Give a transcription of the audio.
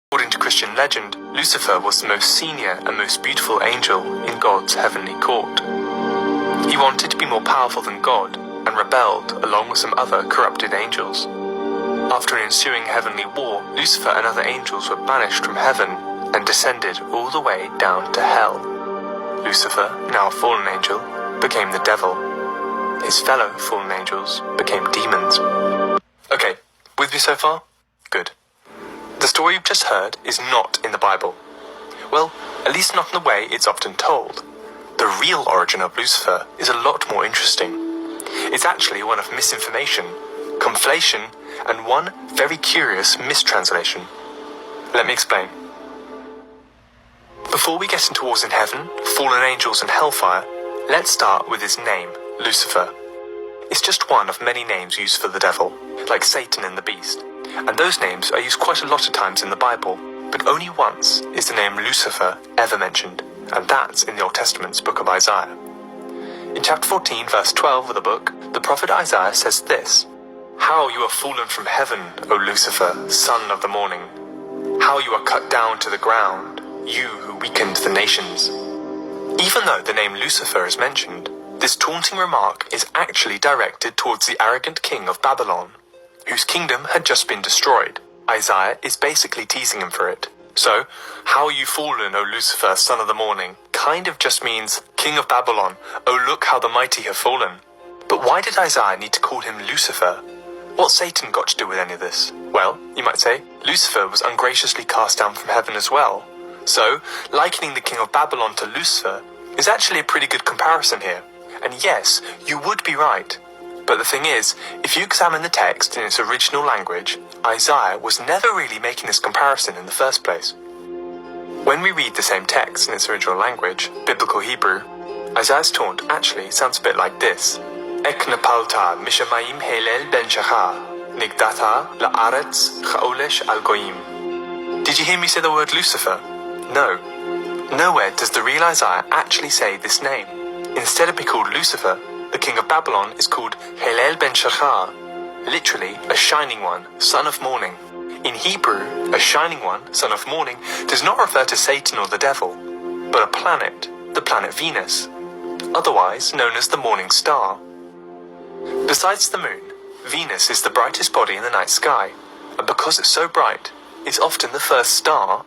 According to Christian legend, Lucifer was the most senior and most beautiful angel in God's heavenly court. He wanted to be more powerful than God and rebelled along with some other corrupted angels. After an ensuing heavenly war, Lucifer and other angels were banished from heaven and descended all the way down to hell. Lucifer, now a fallen angel, became the devil. His fellow fallen angels became demons. Okay, with me so far? Good. The story you've just heard is not in the Bible. Well, at least not in the way it's often told. The real origin of Lucifer is a lot more interesting. It's actually one of misinformation, conflation, and one very curious mistranslation. Let me explain. Before we get into wars in heaven, fallen angels and hellfire, let's start with his name, Lucifer. It's just one of many names used for the devil, like Satan and the beast. And those names are used quite a lot of times in the Bible, but only once is the name Lucifer ever mentioned, and that's in the Old Testament's book of Isaiah. In chapter 14, verse 12 of the book, the prophet Isaiah says this: "How you are fallen from heaven, O Lucifer, son of the morning! How you are cut down to the ground, you who weakened the nations!" Even though the name Lucifer is mentioned, this taunting remark is actually directed towards the arrogant king of Babylon, whose kingdom had just been destroyed. Isaiah is basically teasing him for it. So, "How are you fallen, O Lucifer, son of the morning," kind of just means, "King of Babylon, oh look how the mighty have fallen." But why did Isaiah need to call him Lucifer? What's Satan got to do with any of this? Well, you might say, Lucifer was ungraciously cast down from heaven as well. So, likening the king of Babylon to Lucifer is actually a pretty good comparison here. And yes, you would be right. But the thing is, if you examine the text in its original language, Isaiah was never really making this comparison in the first place. When we read the same text in its original language, biblical Hebrew, Isaiah's taunt actually sounds a bit like this: Ek napalta mishamayim helel ben shachar, nigdata la'aretz cha'olesh al goyim. Did you hear me say the word Lucifer? No. Nowhere does the real Isaiah actually say this name. Instead of being called Lucifer, the king of Babylon is called Helel ben Shachar, literally a shining one, son of morning. In Hebrew, a shining one, son of morning, does not refer to Satan or the devil, but a planet, the planet Venus, otherwise known as the morning star. Besides the moon, Venus is the brightest body in the night sky, and because it's so bright, it's often the first star